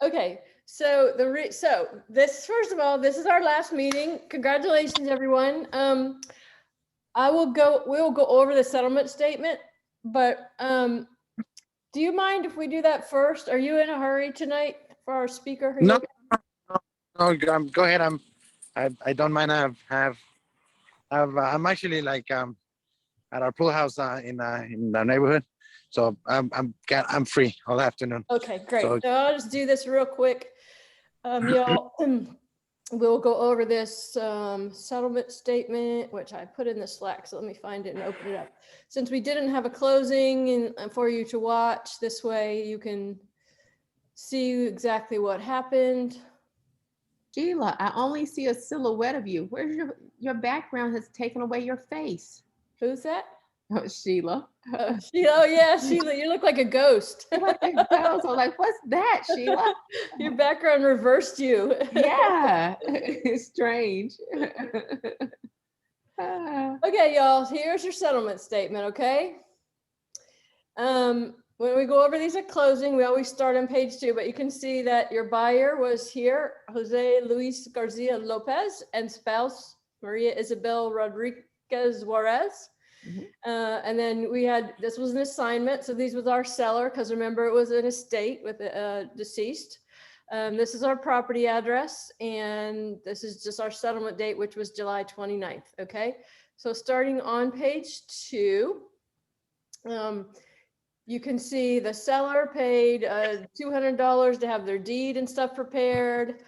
Okay, so this, first of all, this is our last meeting. Congratulations, everyone. We'll go over the settlement statement, but do you mind if we do that first? Are you in a hurry tonight for our speaker? Are you No, okay? no, go ahead. I don't mind. I'm actually like at our pool house in the neighborhood, so I'm free all afternoon. Okay, great. So So I'll just do this real quick. Y'all, we'll go over this settlement statement, which I put in the Slack. So let me find it and open it up. Since we didn't have a closing and for you to watch, this way you can see exactly what happened. Sheila, I only see a silhouette of you. Where's your background has taken away your face? Who's that? Oh, Sheila. Oh yeah, Sheila, you look like a ghost. Like a ghost. I'm like, what's that, Sheila? Your background reversed you. Yeah, it's strange. Okay, y'all, here's your settlement statement, okay? When we go over these at closing, we always start on page 2, but you can see that your buyer was here, Jose Luis Garcia Lopez, and spouse, Maria Isabel Rodriguez Juarez. And then this was an assignment. So these was our seller, because remember, it was an estate with a deceased. This is our property address, and this is just our settlement date, which was July 29th, okay? So starting on page 2, you can see the seller paid $200 to have their deed and stuff prepared,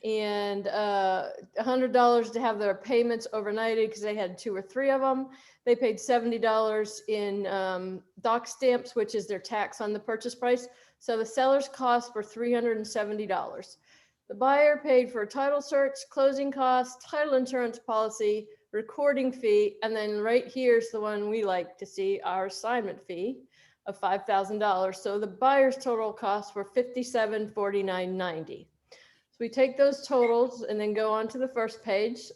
and $100 to have their payments overnighted because they had 2 or 3 of them. They paid $70 in doc stamps, which is their tax on the purchase price. So the seller's costs were $370. The buyer paid for a title search, closing costs, title insurance policy, recording fee, and then right here's the one we like to see, our assignment fee of $5,000. So the buyer's total costs were $57,49.90. So we take those totals and then go on to the first page.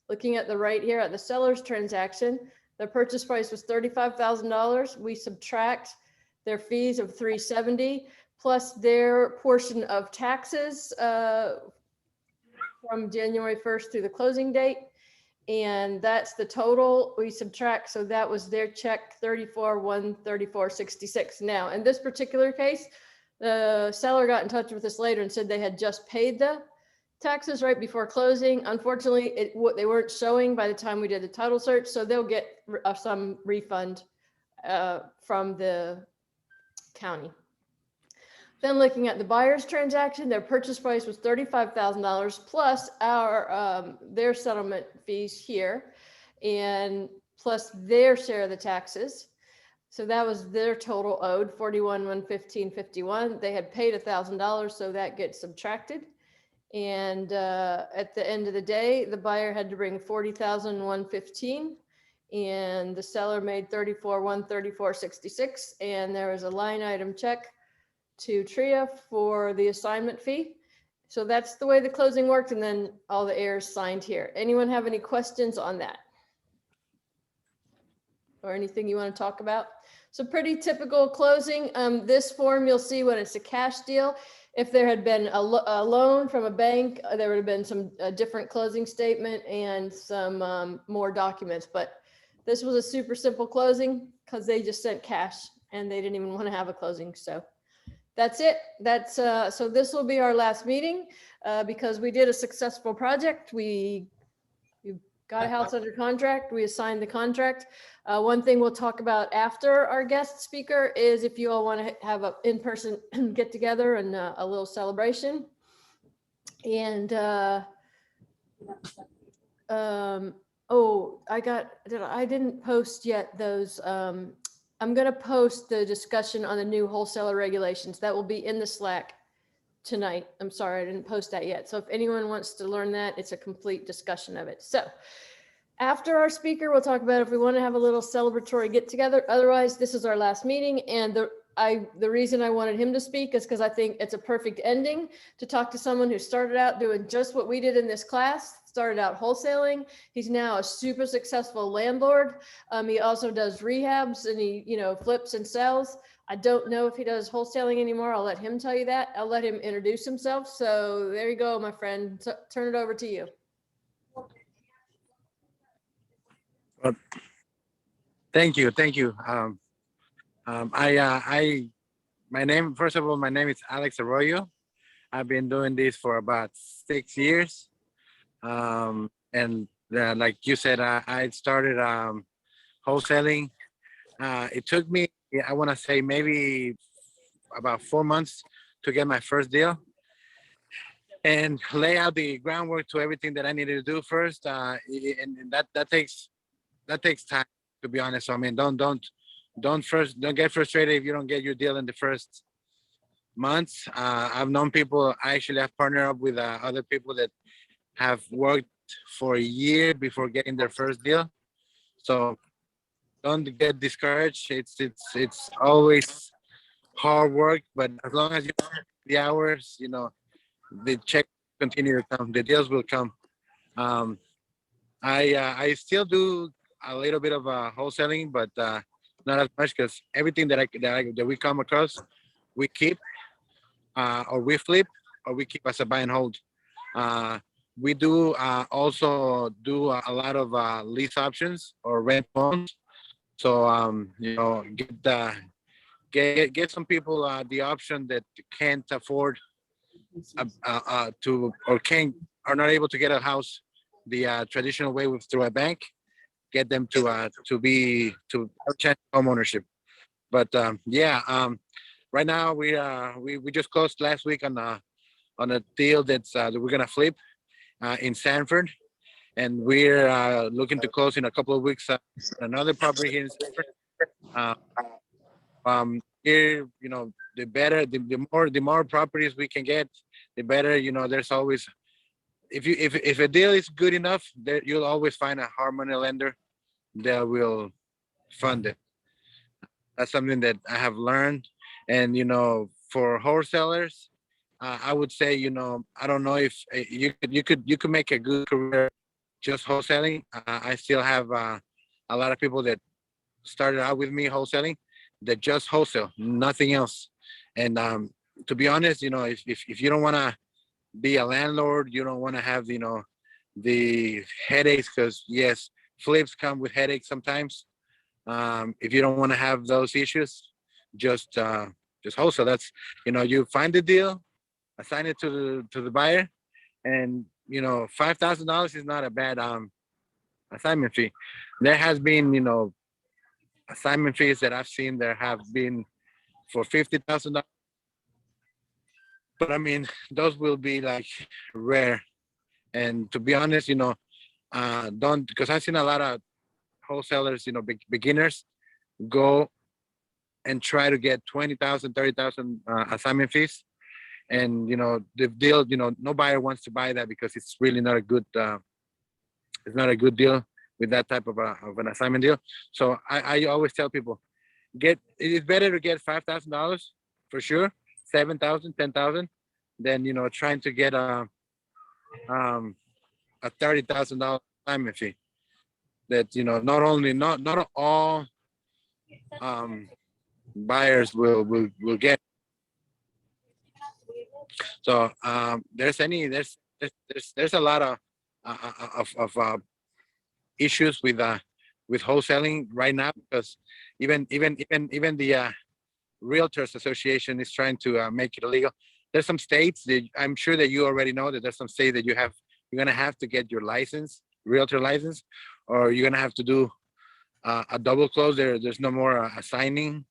Looking at the right here at the seller's transaction, the purchase price was $35,000. We subtract their fees of $370 plus their portion of taxes from January 1st through the closing date. And that's the total we subtract. So that was their check, $34,134.66. Now, in this particular case, the seller got in touch with us later and said they had just paid the taxes right before closing. Unfortunately, they weren't showing by the time we did the title search. So they'll get some refund from the county. Then looking at the buyer's transaction, their purchase price was $35,000 plus their settlement fees here, and plus their share of the taxes. So that was their total owed, $41,115.51. They had paid $1,000, so that gets subtracted. And at the end of the day, the buyer had to bring $40,115, and the seller made $34,134.66. And there was a line item check to TRIA for the assignment fee. So that's the way the closing worked, and then all the heirs signed here. Anyone have any questions on that? Or anything you want to talk about? So pretty typical closing. This form you'll see when it's a cash deal. If there had been a loan from a bank, there would have been some different closing statement and some more documents. But this was a super simple closing because they just sent cash and they didn't even want to have a closing. So that's it. So this will be our last meeting because we did a successful project. We got a house under contract. We assigned the contract. One thing we'll talk about after our guest speaker is if you all want to have an in-person get together and a little celebration. And I didn't post yet those. I'm going to post the discussion on the new wholesaler regulations. That will be in the Slack tonight. I'm sorry, I didn't post that yet. So if anyone wants to learn that, it's a complete discussion of it. So after our speaker, we'll talk about if we want to have a little celebratory get together. Otherwise, this is our last meeting. And the reason I wanted him to speak is because I think it's a perfect ending to talk to someone who started out doing just what we did in this class, started out wholesaling. He's now a super successful landlord. He also does rehabs and he, flips and sells. I don't know if he does wholesaling anymore. I'll let him tell you that. I'll let him introduce himself. So there you go, my friend. Turn it over to you. Thank you, thank you. My name, first of all, my name is Alex Arroyo. I've been doing this for about 6 years. And like you said, I started wholesaling. It took me, I want to say, maybe about 4 months to get my first deal and lay out the groundwork to everything that I needed to do first. And that takes time, to be honest. So, I mean, don't get frustrated if you don't get your deal in the first months. I've known people. I actually have partnered up with other people that have worked for a year before getting their first deal. So don't get discouraged. It's always hard work, but as long as you put the hours, the check continue to come. The deals will come. Um, I still do a little bit of wholesaling, but not as much because everything that we come across, we keep or we flip or we keep as a buy and hold. Uh, we do also do a lot of lease options or rent loans. So get some people the option that can't afford to or can't are not able to get a house the traditional way with through a bank. Get them to chance home ownership. But right now we just closed last week on a deal that we're gonna flip in Sanford, and we're looking to close in a couple of weeks another property here in Sanford. Uh, Here, the better, the more properties we can get, the better. There's always if a deal is good enough, there you'll always find a hard money lender that will fund it. That's something that I have learned, and for wholesalers, I would say, I don't know if you could make a good career just wholesaling. I still have a lot of people that started out with me wholesaling that just wholesale, nothing else. And to be honest, if you don't want to be a landlord, you don't want to have the headaches, because yes, flips come with headaches sometimes. If you don't want to have those issues, just wholesale. That's you find the deal, assign it to the buyer, and $5,000 is not a bad assignment fee. There has been assignment fees that I've seen there have been for $50,000, but I mean those will be like rare. And to be honest, don't, because I've seen a lot of wholesalers, beginners go and try to get 20,000, 30,000 assignment fees, and the deal, no buyer wants to buy that because it's really not a good it's not a good deal with that type of an assignment deal. So I always tell people, it's better to get $5,000 for sure, 7,000, 10,000, than trying to get a $30,000 assignment fee. That not all buyers will get. So there's a lot of issues with wholesaling right now, because even the Realtors Association is trying to make it illegal. There's some states that I'm sure that you already know that there's some states that you're gonna have to get your license, realtor license, or you're gonna have to do a double close. There's no more assigning.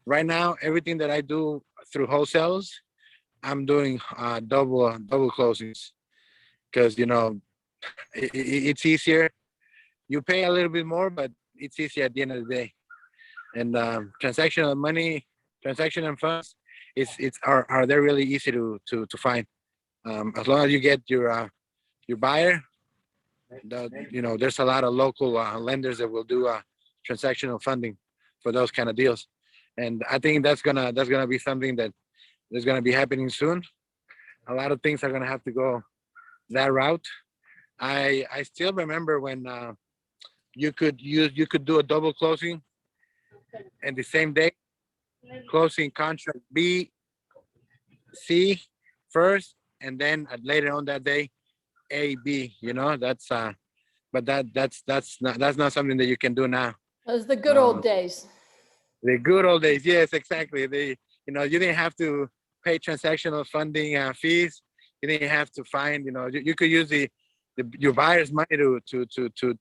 Right now, everything that I do through wholesales, I'm doing double closings, because it's easier. You pay a little bit more, but it's easier at the end of the day. And transactional money, transaction and funds, are they really easy to find. As long as you get your buyer, there's a lot of local lenders that will do transactional funding for those kind of deals. And I think that's gonna be something that is gonna be happening soon. A lot of things are gonna have to go that route. I still remember when you could do a double closing and the same day closing contract B, C first, and then later on that day, A, B. You know, but that's not something that you can do now. Those the good Um, old days. the good old days, yes, exactly. You didn't have to pay transactional funding fees. You didn't have to find, you could use your buyer's money to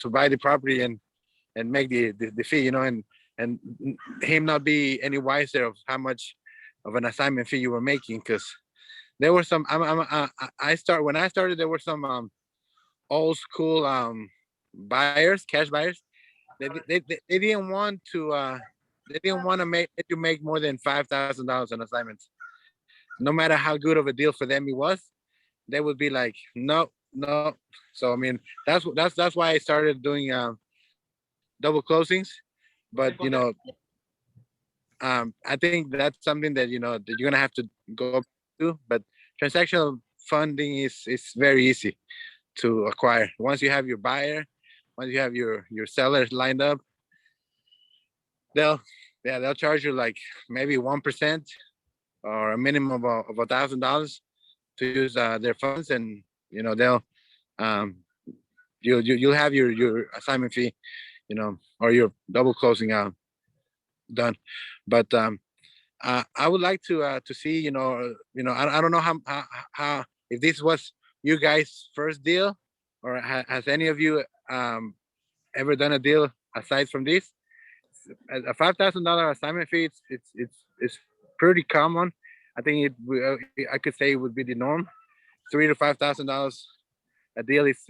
buy the property and make the fee, and him not be any wiser of how much of an assignment fee you were making, because there were some. When I started, there were some old school buyers, cash buyers. They didn't want to. They didn't want to let you make more than $5,000 on assignments. No matter how good of a deal for them it was, they would be like, no, no. So I mean, that's why I started doing double closings. But I think that's something that that you're gonna have to go to. But transactional funding is very easy to acquire. Once you have your buyer, once you have your sellers lined up, they'll they'll charge you like maybe 1% or a minimum of $1,000 to use their funds, and they'll um, you'll have your assignment fee, or your double closing done. But I would like to see, I don't know how if this was you guys' first deal, or has any of you ever done a deal aside from this. A $5,000 assignment fee, it's pretty common. I think I could say it would be the norm. $3,000 to $5,000 a deal is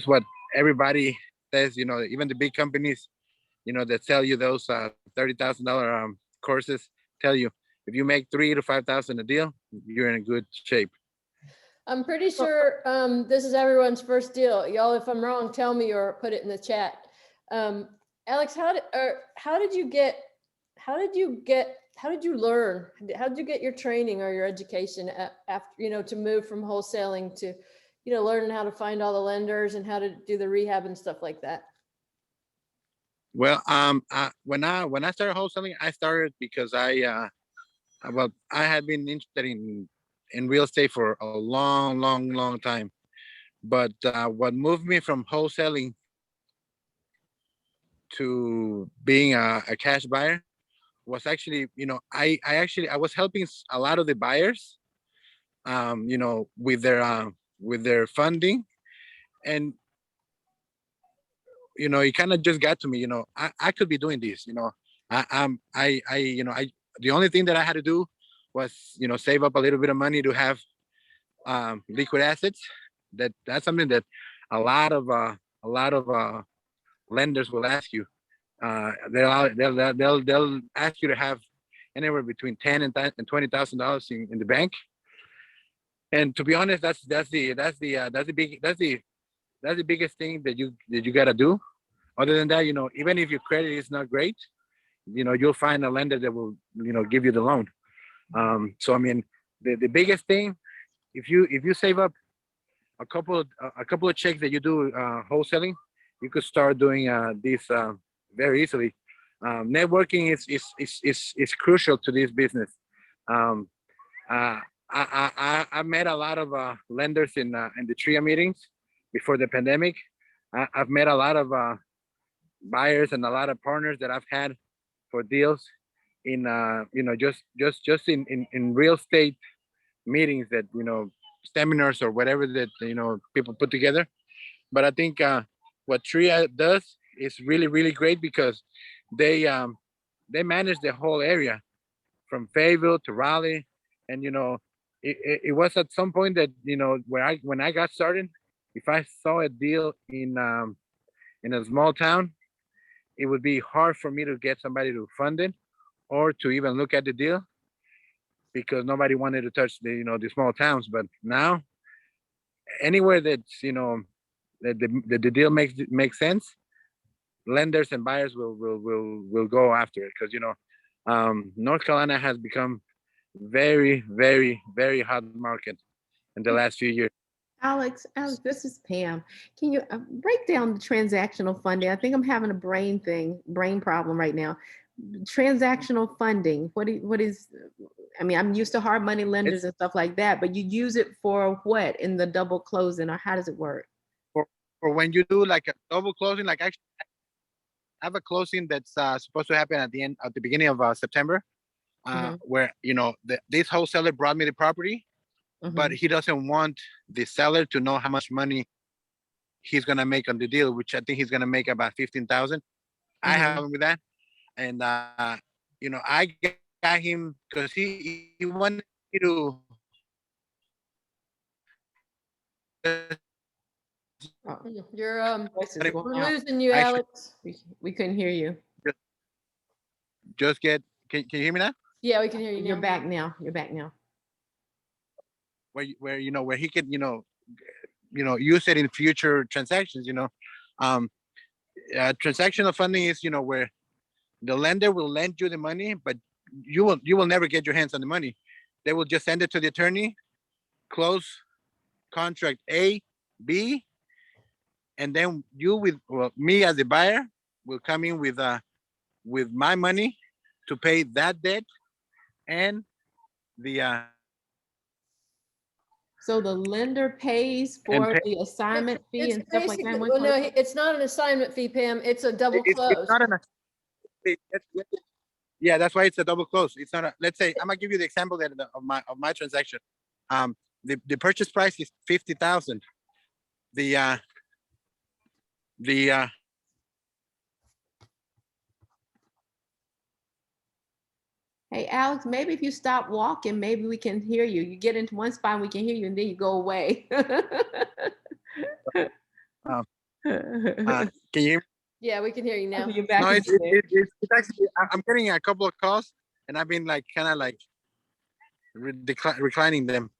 what everybody says. Even the big companies, that sell you those $30,000 courses, tell you if you make 3,000 to 5,000 a deal, you're in a good shape. I'm pretty sure this is everyone's first deal. Y'all, if I'm wrong, tell me or put it in the chat. Alex, how did you learn? How did you get your training or your education after, to move from wholesaling to, learning how to find all the lenders and how to do the rehab and stuff like that? Well, when I started wholesaling, I started because I had been interested in real estate for a long time. But what moved me from wholesaling to being a cash buyer was actually, I was helping a lot of the buyers, with their funding, and it kind of just got to me. I could be doing this. The only thing that I had to do was save up a little bit of money to have liquid assets. That's something that a lot of lenders will ask you. They'll ask you to have anywhere between $10,000 and $20,000 in the bank. And to be honest, that's the biggest thing that you gotta do. Other than that, even if your credit is not great, you'll find a lender that will give you the loan. So I mean, the biggest thing, if you save up a couple of checks that you do wholesaling, you could start doing this very easily. Networking is crucial to this business. I met a lot of lenders in the TRIA meetings before the pandemic. I've met a lot of buyers and a lot of partners that I've had for deals in just in real estate meetings, that seminars or whatever that people put together. But I think what TRIA does is really great, because they manage the whole area from Fayetteville to Raleigh. And it was at some point that when I got started, if I saw a deal in a small town, it would be hard for me to get somebody to fund it or to even look at the deal, because nobody wanted to touch the small towns. But now, anywhere that's that the deal makes sense, lenders and buyers will go after it, because North Carolina has become very hot market in the last few years. Alex, this is Pam. Can you break down the transactional funding? I think I'm having a brain problem right now. transactional funding, what is, I mean, I'm used to hard money lenders and stuff like that, but you use it for what in the double closing, or how does it work? For when you do like a double closing, like actually I have a closing that's supposed to happen at the beginning of September, where this wholesaler brought me the property, but he doesn't want the seller to know how much money he's gonna make on the deal, which I think he's gonna make about 15,000. I have him with that, and I got him because he wanted me to. You're Voice is going we're out. losing you, I should- Alex. We couldn't hear you. Just get. Can you hear me now? Yeah, we can hear you You're now. back now. You're back now. Where he could use it in future transactions. Transactional funding is where the lender will lend you the money, but you will never get your hands on the money. They will just send it to the attorney, close contract A, B, and then me as the buyer will come in with my money to pay that debt and the So the lender pays for the assignment fee It's and stuff like that. basically, well, no, it's not an assignment fee, Pam. It's a double it's close. not yeah, that's why it's a double close. It's not let's say I'm gonna give you the example of my transaction. The purchase price is 50,000. The Hey, Alex, maybe if you stop walking, maybe we can hear you. You get into one spot and we can hear you, and then you go away. can you hear me? Yeah, we can hear you now. You're back No, it's again. actually I'm getting a couple of calls and I've been like kind of like reclining them.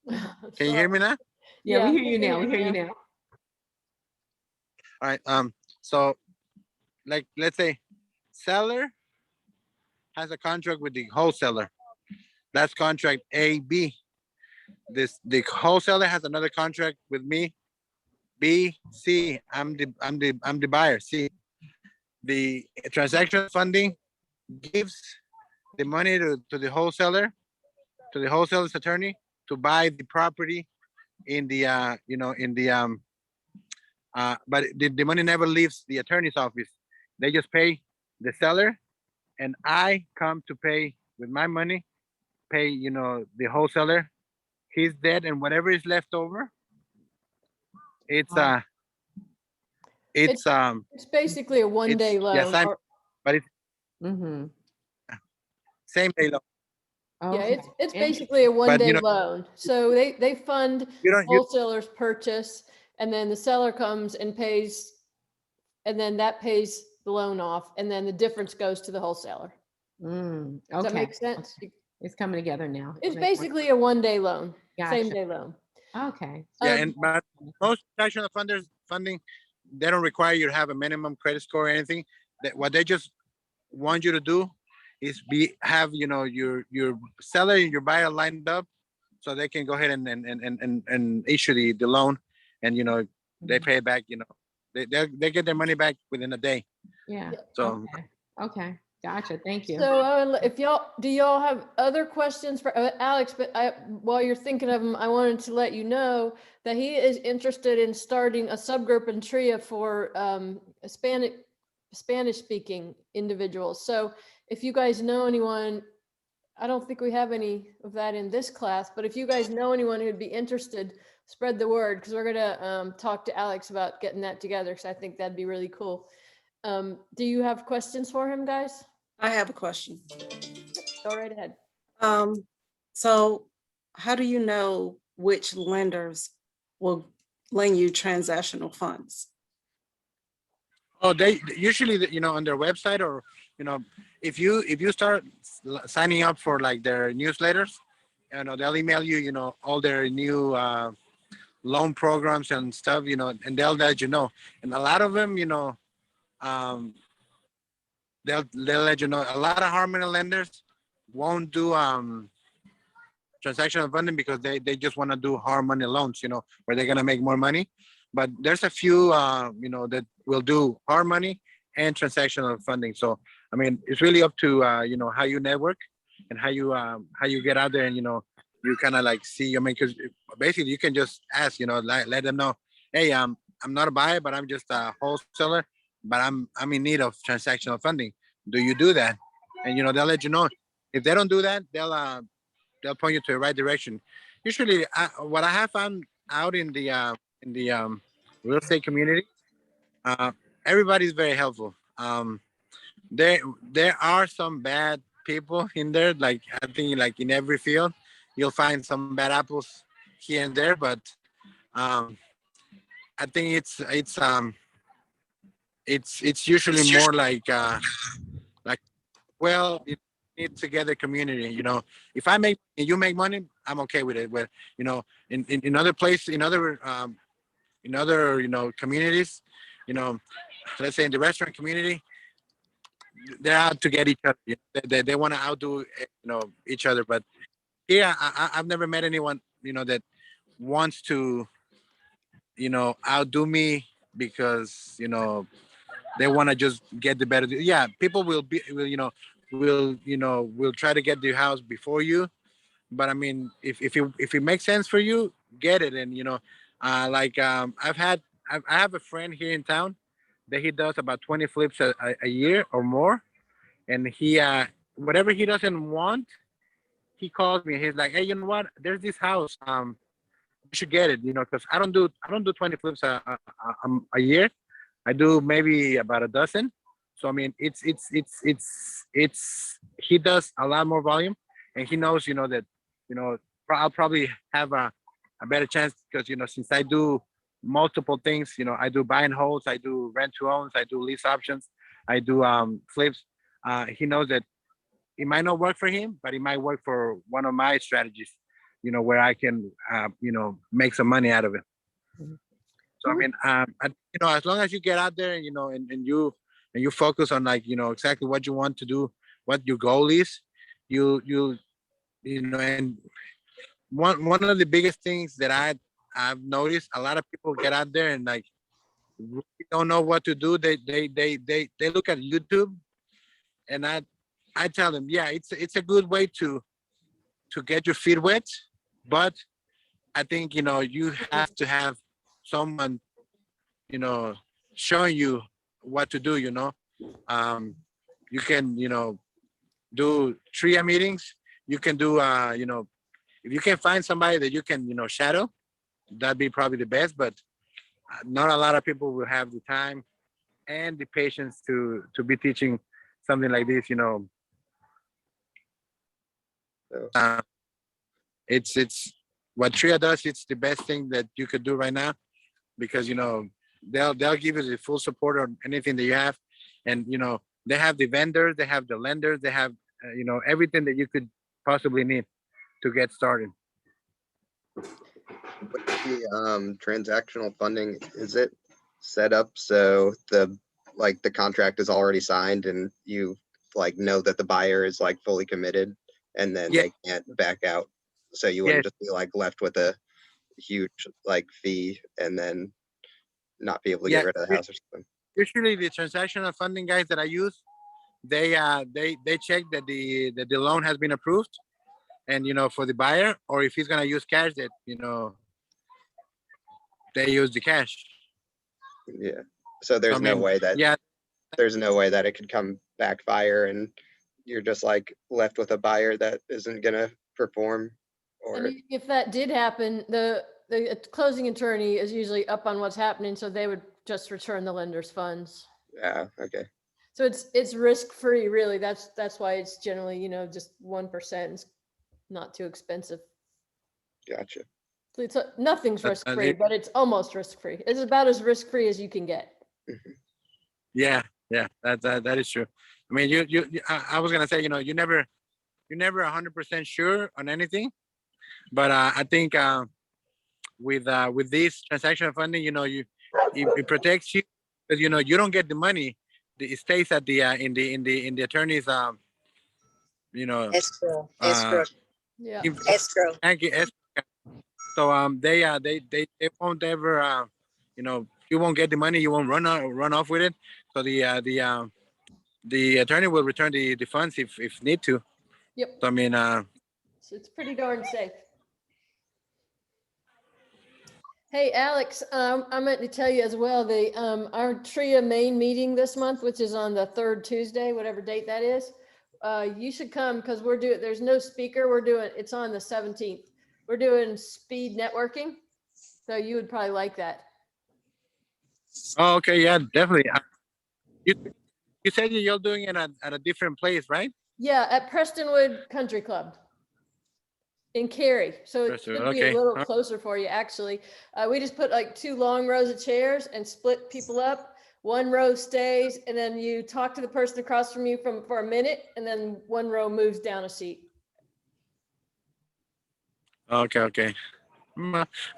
Can you hear me now? Yeah, we Yeah, hear you now. We hear you now. All right. So like let's say seller has a contract with the wholesaler. That's contract A, B. The wholesaler has another contract with me, B, C. I'm the buyer, C. The transaction funding gives the money to the wholesaler, to the wholesaler's attorney to buy the property in the but the money never leaves the attorney's office. They just pay the seller, and I come to pay with my money, pay the wholesaler his debt, and whatever is left over, it's It's basically a one-day it's loan. but it's Mm-hmm. same day loan. Yeah, Okay. it's basically a one-day loan. So they fund You don't wholesaler's purchase, and then the seller comes and pays, and then that pays the loan off, and then the difference goes to the wholesaler. Mm, Does that okay. make sense? It's coming together now. It's basically a one-day loan, Gotcha. same-day loan. Okay. Yeah, but most traditional funding, they don't require you to have a minimum credit score or anything. What they just want you to do is have your seller and your buyer lined up, so they can go ahead and issue the loan, and they pay it back. They get their money back within a day. Yeah. So Okay. Gotcha. Thank you. So if y'all have other questions for Alex, but while you're thinking of him, I wanted to let you know that he is interested in starting a subgroup in TRIA for Spanish speaking individuals. So if you guys know anyone, I don't think we have any of that in this class, but if you guys know anyone who'd be interested, spread the word, because we're gonna talk to Alex about getting that together, because I think that'd be really cool. Do you have questions for him, guys? I have a question. Go right ahead. So how do you know which lenders will lend you transactional funds? Oh, they usually, on their website, or if you start signing up for like their newsletters, they'll email you, all their new loan programs and stuff, and they'll let you know. And a lot of them, they'll let you know. A lot of hard money lenders won't do transactional funding because they just want to do hard money loans, where they're gonna make more money. But there's a few, that will do hard money and transactional funding. So I mean, it's really up to how you network and how you get out there, and you kind of like see. I mean, because basically you can just ask, let them know, hey, I'm not a buyer, but I'm just a wholesaler, but I'm in need of transactional funding. Do you do that? And they'll let you know. If they don't do that, they'll point you to the right direction. Usually, what I have found out in the real estate community, uh, everybody's very helpful. There are some bad people in there. Like I think, like in every field, you'll find some bad apples here and there. But um, I think it's usually more like well, it needs together community. If I make and you make money, I'm okay with it. But in other places, in other communities, you know, let's say in the restaurant community, they're out to get each other. They want to outdo each other. But here, I've never met anyone that wants to outdo me because they want to just get the better. Yeah, people will try to get the house before you. But I mean, if it makes sense for you, get it. And like I have a friend here in town that he does about 20 flips a year or more, and he whatever he doesn't want, he calls me. He's like, hey, you know what? There's this house. You should get it. Because I don't do 20 flips a year. I do maybe about a dozen. So I mean, it's he does a lot more volume, and he knows that I'll probably have a better chance because since I do multiple things, I do buy and holds, I do rent to owns, I do lease options, I do flips. He knows that it might not work for him, but it might work for one of my strategies. Where I can make some money out of it. Mhm. So I mean, as long as you get out there and you focus on like exactly what you want to do, what your goal is, and one of the biggest things that I've noticed, a lot of people get out there and like really don't know what to do. They look at YouTube, and I tell them, yeah, it's a good way to get your feet wet, but I think you have to have someone showing you what to do. You can do TRIA meetings. You can do if you can find somebody that you can shadow, that'd be probably the best. But not a lot of people will have the time and the patience to be teaching something like this. Uh, it's what TRIA does. It's the best thing that you could do right now because they'll give you the full support on anything that you have, and they have the vendors, they have the lenders, they have everything that you could possibly need to get started. With the transactional funding, is it set up so the contract is already signed and you know that the buyer is fully committed and then Yeah. they can't back out, so you wouldn't just be left with a huge fee and then not be able to get rid of the house or something? Usually the transactional funding guys that I use, they check that the loan has been approved, and for the buyer, or if he's gonna use cash, that they use the cash. Yeah. So there's no way that there's no way that it could come backfire and you're just left with a buyer that isn't gonna perform. Or And if that did happen, the closing attorney is usually up on what's happening, so they would just return the lender's funds. yeah, okay. So it's risk-free, really. That's why it's generally, just 1%. It's not too expensive. Gotcha. So nothing's But, risk-free, but it's almost risk-free. It's about as risk-free as you can get. Yeah, that is true. I mean, I was gonna say, you're never 100% sure on anything, but I think with this transactional funding, it protects you because you don't get the money. It stays at the in the attorney's Escrow. Yeah. Escrow. So they won't ever you won't get the money. You won't run off with it. So the attorney will return the funds if need to. Yep, So I mean, so it's pretty darn safe. Hey, Alex, I meant to tell you as well, our TRIA main meeting this month, which is on the third Tuesday, whatever date that is. You should come because there's no speaker. It's on the 17th. We're doing speed networking. So you would probably like that. oh, okay, yeah, definitely. You you said you're doing it at a different place, right? Yeah, at Prestonwood Country Club in Cary. So it Prestonwood, should be a okay. little closer for you, actually. We just put like 2 long rows of chairs and split people up. 1 row stays, and then you talk to the person across from you for a minute, and then 1 row moves down a seat. Okay, okay.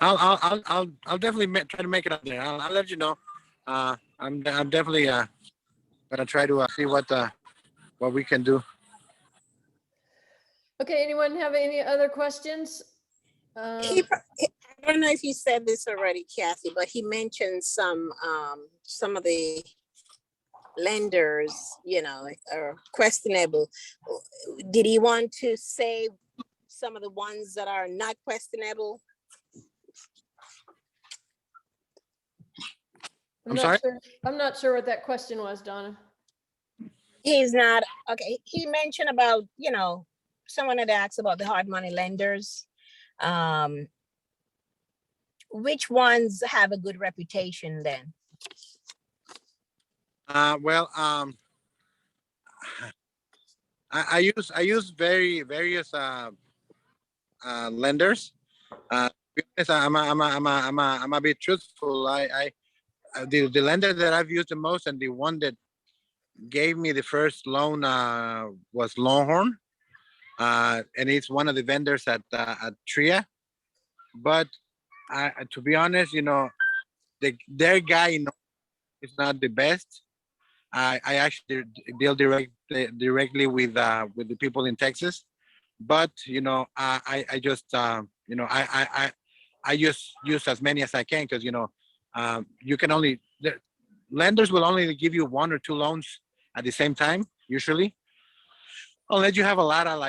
I'll definitely try to make it up there. I'll let you know. I'm definitely gonna try to see what we can do. Okay, anyone have any other questions? I don't know if you said this already, Kathy, but he mentioned some of the lenders, are questionable. Did he want to say some of the ones that are not questionable? I'm sorry? I'm not sure what that question was, Donna. He's not, okay. He mentioned about, someone had asked about the hard money lenders. Which ones have a good reputation then? Well, I use various lenders. To be honest, I'm a bit truthful. The lender that I've used the most and the one that gave me the first loan was Longhorn, and it's one of the vendors at TRIA. But to be honest, their guy is not the best. I actually deal directly with the people in Texas, but I just I just use as many as I can because you can only lenders will only give you 1 or 2 loans at the same time usually, unless you have a lot of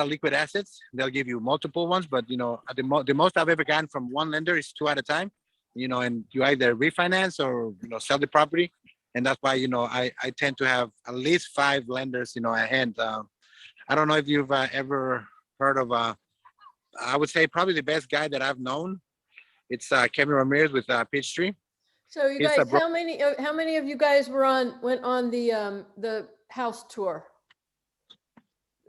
liquid assets. They'll give you multiple ones, but at the most I've ever gotten from one lender is 2 at a time. And you either refinance or sell the property, and that's why I tend to have at least 5 lenders at hand. I don't know if you've ever heard of I would say probably the best guy that I've known. It's Kevin Ramirez with Peachtree. So you He's guys, a how many of you guys went on the house tour?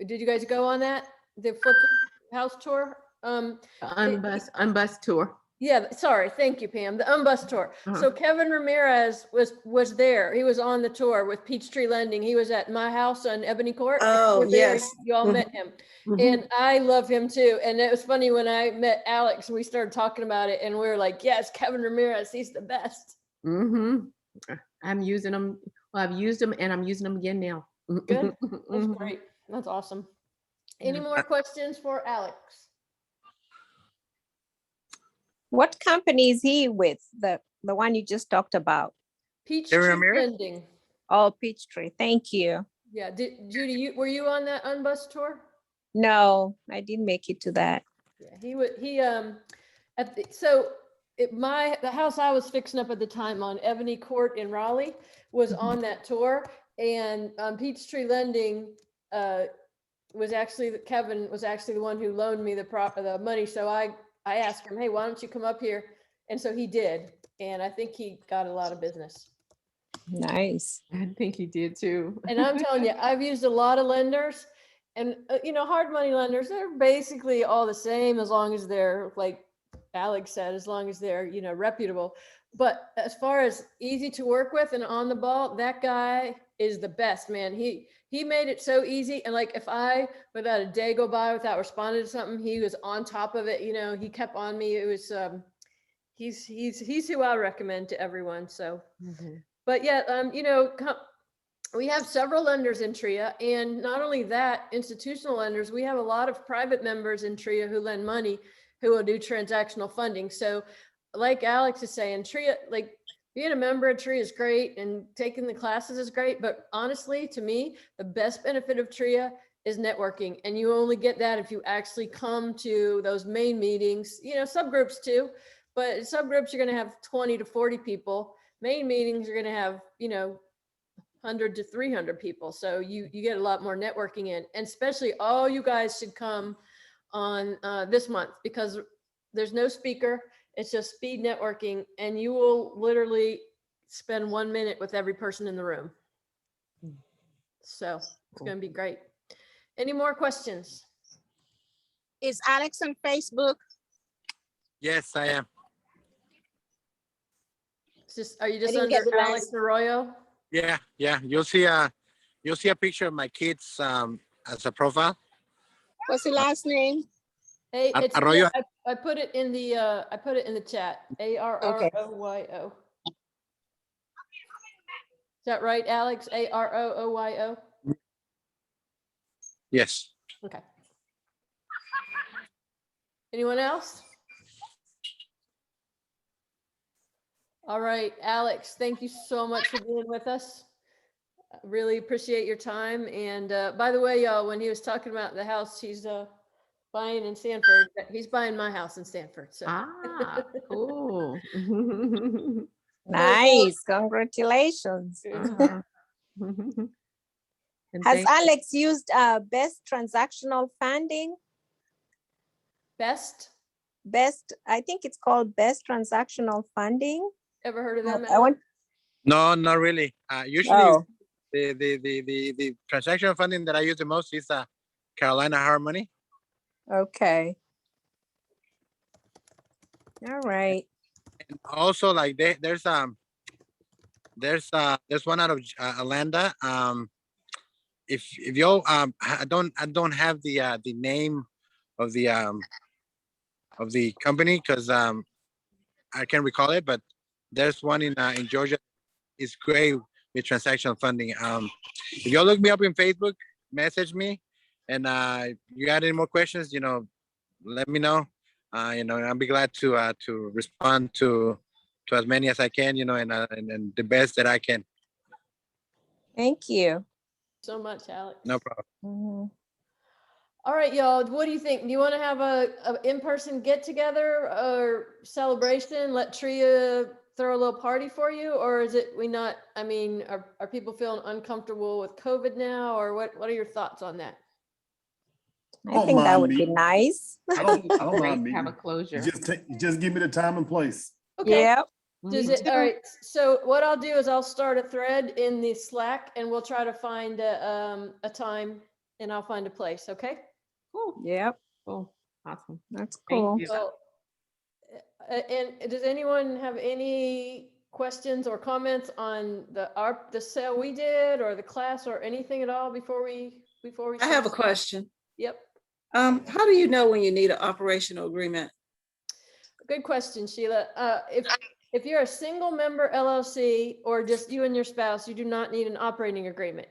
Did you guys go on that? The flipping house tour? Unbus tour. Yeah, sorry. Thank you, Pam. The Unbus tour. So Kevin Ramirez was there. He was on the tour with Peachtree Lending. He was at my house on Ebony Court. Oh, You were there, yes. you all met him. And I love him too. And it was funny when I met Alex and we started talking about it and we were like, yes, Kevin Ramirez, he's the best. I'm using them. Well, I've used them and I'm using them again now. Good. That's great. That's awesome. Any more questions for Alex? What company is he with? The one you just talked about? Peachtree Ramirez? Lending. Oh, Peachtree. Thank you. Yeah. Judy, were you on that Unbus tour? No, I didn't make it to that. Yeah, the house I was fixing up at the time on Ebony Court in Raleigh was on that tour, and Peachtree Lending Kevin was actually the one who loaned me the money. So I asked him, hey, why don't you come up here? And so he did, and I think he got a lot of business. Nice. I think he did too. And I'm telling you, I've used a lot of lenders, and hard money lenders, they're basically all the same as long as they're, like Alex said, as long as they're reputable. But as far as easy to work with and on the ball, that guy is the best, man. He made it so easy. And like if I without a day go by without responding to something, he was on top of it. He kept on me. It was he's who I recommend to everyone. So, but yeah, we have several lenders in TRIA, and not only that, institutional lenders, we have a lot of private members in TRIA who lend money, who will do transactional funding. So like Alex is saying, TRIA, like Being a member of TRIA is great and taking the classes is great, but honestly, to me, the best benefit of TRIA is networking. And you only get that if you actually come to those main meetings, subgroups too, but subgroups, you're going to have 20 to 40 people. Main meetings, you're going to have, 100 to 300 people. So you get a lot more networking in, and especially all you guys should come on this month, because there's no speaker. It's just speed networking, and you will literally spend 1 minute with every person in the room. So it's going to be great. Any more questions? Is Alex on Facebook? Yes, I am. Are you just didn't under get the Alex last- Arroyo? Yeah. You'll see a picture of my kids as a profile. What's the last name? Hey, it's Arroyo. I put it in the chat. Arroyo. Is that right, Alex? Arrooyo. Yes. Okay. Anyone else? All right, Alex, thank you so much for being with us. I really appreciate your time. And by the way, y'all, when he was talking about the house he's buying in Stanford, he's buying my house in Stanford. So Cool. Nice, congratulations. Uh-huh. And Has thank- Alex used best transactional funding? Best, I think it's called best transactional funding. ever heard of them? I want, No, not really. Usually oh, the transactional funding that I use the most is Carolina Harmony. okay. All right. And also, like there's one out of Atlanta. If you I don't have the name of the company, because I can't recall it, but there's one in Georgia. It's great with transactional funding. If y'all look me up in Facebook, message me, and you got any more questions, let me know. I'll be glad to respond to as many as I can, and the best that I can. Thank you. So much, Alex. No problem. Mhm. All right, y'all. What do you think? Do you want to have a in-person get together or celebration? Let Tria throw a little party for you, or is it are people feeling uncomfortable with COVID now, or what are your thoughts on that? I Don't think that mind would be meeting. nice. I don't Great mind to have a meeting. closure. Just give me the time and place. Okay. Yep. Does Me it, all right, so what I'll do is I'll start a thread in the Slack and we'll try to find a time and I'll find a place, okay? Cool. Yep. Cool. Awesome. That's Thank cool. you. So, and does anyone have any questions or comments on the sale we did or the class or anything at all before we? I have a question. Yep, How do you know when you need an operational agreement? good question, Sheila. If you're a single member LLC or just you and your spouse, you do not need an operating agreement.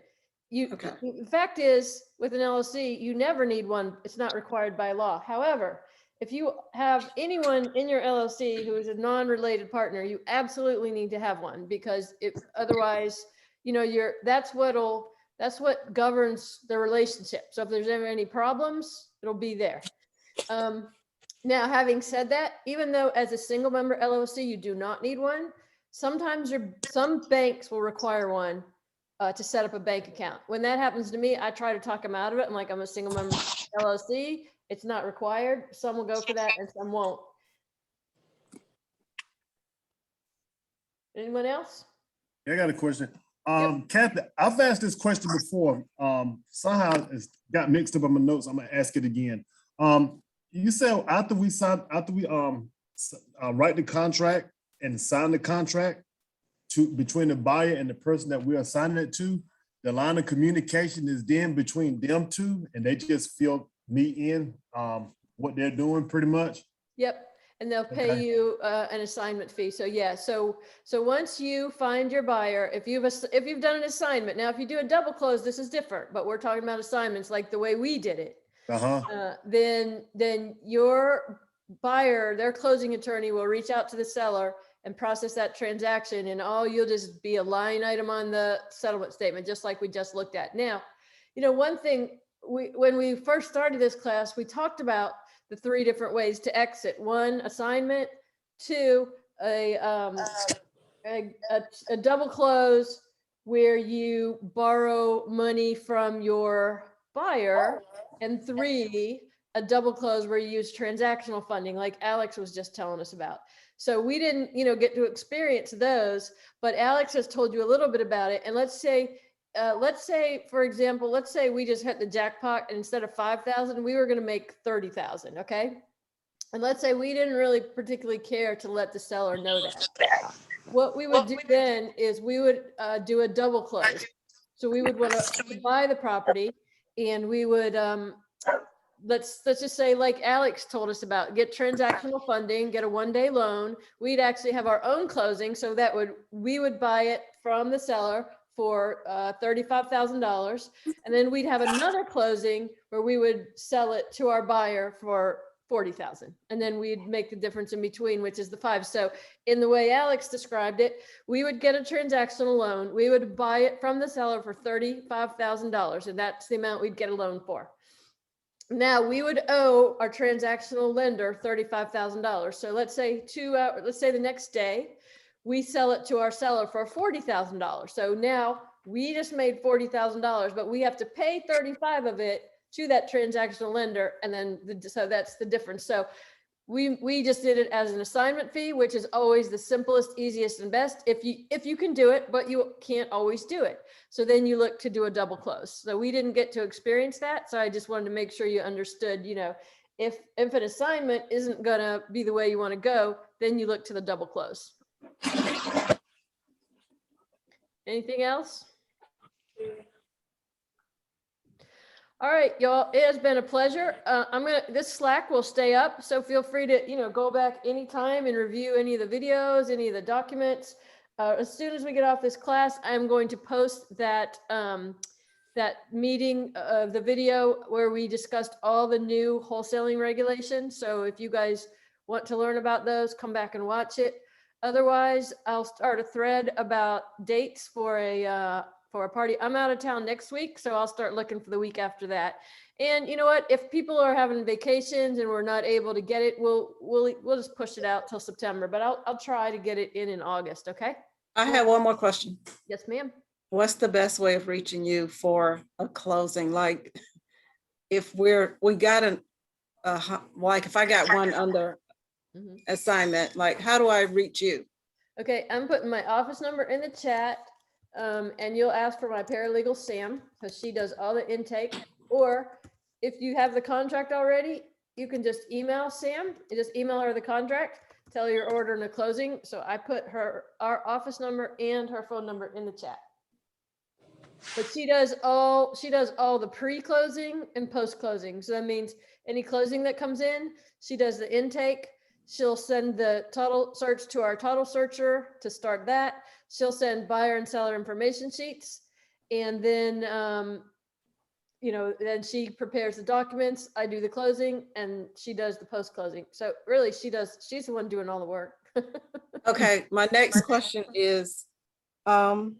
Okay. The fact is, with an LLC, you never need one. It's not required by law. However, if you have anyone in your LLC who is a non-related partner, you absolutely need to have one, because otherwise, that's what governs the relationship. So if there's ever any problems, it'll be there. Now, having said that, even though as a single member LLC, you do not need one, sometimes some banks will require one to set up a bank account. When that happens to me, I try to talk them out of it. I'm like, I'm a single member LLC. It's not required. Some will go for that and some won't. Anyone else? I got a question. Yep. Kathy, I've asked this question before. Somehow it's got mixed up in my notes. I'm gonna ask it again. You said after we write the contract and sign the contract between the buyer and the person that we are signing it to, the line of communication is then between them two, and they just fill me in what they're doing pretty much. Yep. And they'll pay Okay. you an assignment fee. So yeah, so once you find your buyer, if you've done an assignment, now if you do a double close, this is different, but we're talking about assignments like the way we did it. Then your buyer, their closing attorney will reach out to the seller and process that transaction, and all you'll just be a line item on the settlement statement, just like we just looked at. Now, one thing, when we first started this class, we talked about the 3 different ways to exit. 1, assignment. 2, a double close where you borrow money from your buyer, and 3, a double close where you use transactional funding, like Alex was just telling us about. So we didn't, get to experience those, but Alex has told you a little bit about it. And let's say, for example, let's say we just hit the jackpot, and instead of 5,000, we were going to make 30,000. Okay. And let's say we didn't really particularly care to let the seller know that. What we would do then is we would do a double close. So we would want to buy the property, and we would, let's just say, like Alex told us about, get transactional funding, get a 1-day loan. We'd actually have our own closing. So we would buy it from the seller for $35,000. And then we'd have another closing where we would sell it to our buyer for 40,000. And then we'd make the difference in between, which is the 5. So in the way Alex described it, we would get a transactional loan. We would buy it from the seller for $35,000. And that's the amount we'd get a loan for. Now we would owe our transactional lender $35,000. So let's say the next day we sell it to our seller for $40,000. So now we just made $40,000, but we have to pay 35 of it to that transactional lender. And then, so that's the difference. So we just did it as an assignment fee, which is always the simplest, easiest, and best if you can do it, but you can't always do it. So then you look to do a double close. So we didn't get to experience that. So I just wanted to make sure you understood, if an assignment isn't gonna be the way you want to go, then you look to the double close. Anything else? All right, y'all, it has been a pleasure. This Slack will stay up, so feel free to, go back anytime and review any of the videos, any of the documents. As soon as we get off this class, I'm going to post that meeting of the video where we discussed all the new wholesaling regulations. So if you guys want to learn about those, come back and watch it. Otherwise, I'll start a thread about dates for a party. I'm out of town next week, so I'll start looking for the week after that. And you know what? If people are having vacations and we're not able to get it, we'll just push it out till September. But I'll try to get it in August. Okay. I have one more question. Yes, ma'am. What's the best way of reaching you for a closing? Like, if we got like if I got one under assignment, like how do I reach you? Okay, I'm putting my office number in the chat. And you'll ask for my paralegal, Sam, because she does all the intake. Or if you have the contract already, you can just email Sam. You just email her the contract, tell her your order and the closing. So I put our office number and her phone number in the chat. But she does all the pre-closing and post-closing. So that means any closing that comes in, she does the intake. She'll send the title search to our title searcher to start that. She'll send buyer and seller information sheets. And then, then she prepares the documents. I do the closing and she does the post-closing. So really she's the one doing all the work. Okay, my next question is, never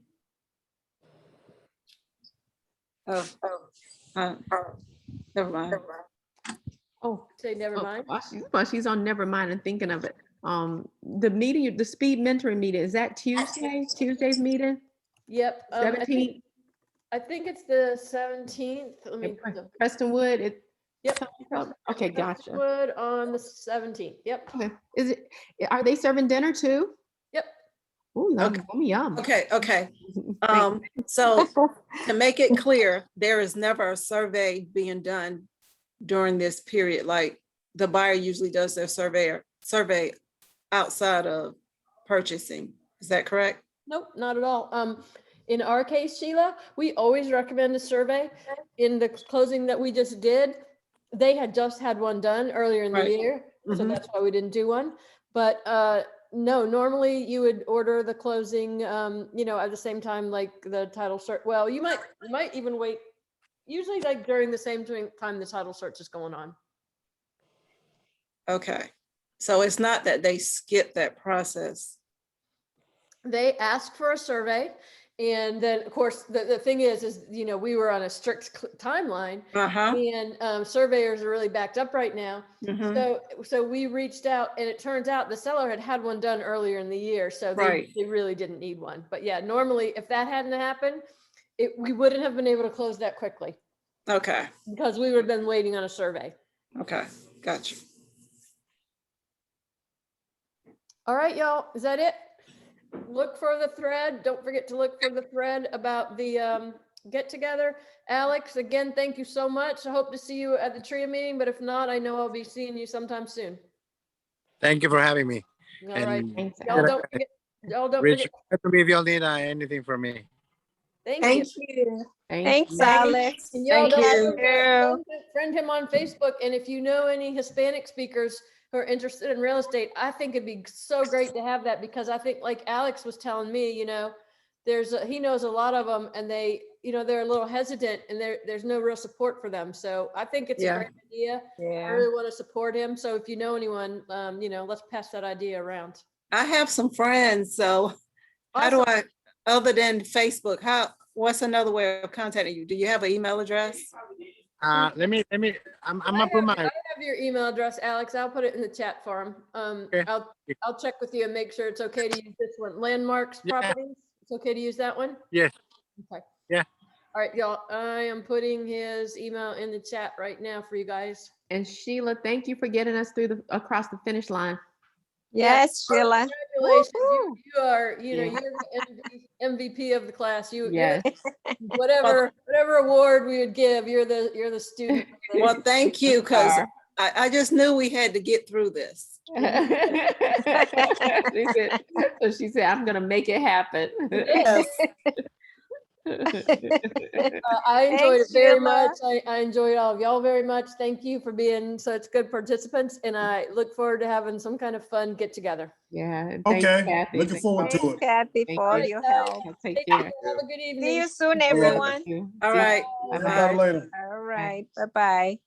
mind. Oh, Say never mind. Well, she's on never mind and thinking of it. The meeting, the speed mentoring meeting, is that Tuesday's meeting? Yep. 17th? I think it's the 17th. Let me. Prestonwood. Yep. Okay, gotcha. Prestonwood on the 17th. Yep. Okay. Are they serving dinner too? Yep. Oh, yum. Okay. So to make it clear, there is never a survey being done during this period. Like the buyer usually does their survey outside of purchasing. Is that correct? Nope, not at all. In our case, Sheila, we always recommend a survey. In the closing that we just did, they had just had one done earlier in the year. So that's why we didn't do one. But no, normally you would order the closing, at the same time, like the title search. Well, you might even wait, usually like during the same time the title search is going on. Okay. So it's not that they skip that process. they asked for a survey. And then, of course, the thing is, you know, we were on a strict timeline, Uh-huh. and surveyors are really backed up right now. Mhm. So we reached out, and it turns out the seller had one done earlier in the year, so Right. they really didn't need one. But yeah, normally if that hadn't happened, we wouldn't have been able to close that quickly Okay, because we would have been waiting on a survey. okay, gotcha. All right, y'all, is that it? Look for the thread. Don't forget to look for the thread about the get together. Alex, again, thank you so much. I hope to see you at the TRIA meeting, but if not, I know I'll be seeing you sometime soon. Thank you for having me. All right, And Thanks, y'all Alex. don't forget. Y'all don't reach forget. out to me if y'all need anything from me. Thank you. Thank you. Thanks, you. Alex. And y'all Thank don't you. forget, friend him on Facebook. And if you know any Hispanic speakers who are interested in real estate, I think it'd be so great to have that, because I think, like Alex was telling me, you know, he knows a lot of them, and they, you know, they're a little hesitant, and there's no real support for them. So I think it's a Yeah. great idea. I Yeah. really want to support him. So if you know anyone, you know, let's pass that idea around. I have some friends, so how do Awesome. other than Facebook, what's another way of contacting you? Do you have an email address? Let me, I'm gonna put I my, have your email address, Alex. I'll put it in the chat for him. Okay. I'll check with you and make sure it's okay to use this one. Landmarks Yeah. Properties. It's okay to use that one? yes, Okay. Yeah. All right, y'all. I am putting his email in the chat right now for you guys. And Sheila, thank you for getting us across the finish line. Yes, Sheila. Congratulations. Woo-hoo. You are, you know, Yeah. you're the MVP of the class. Yes. Whatever award we would give, you're the student. Well, thank you, because Are. I just knew we had to get through this. She said, I'm gonna make it happen. Yes. I enjoyed Thanks, it very Sheila. much. I enjoyed all of y'all very much. Thank you for being such good participants, and I look forward to having some kind of fun get together. Yeah. and thanks, Okay, Kathy. looking forward to Thanks, it. Kathy, Thank for all you. your help. Take Take care. care. Have a good evening. See you soon, All right. everyone. You. All See you. right. Bye-bye. Talk about it later. All right. Bye-bye.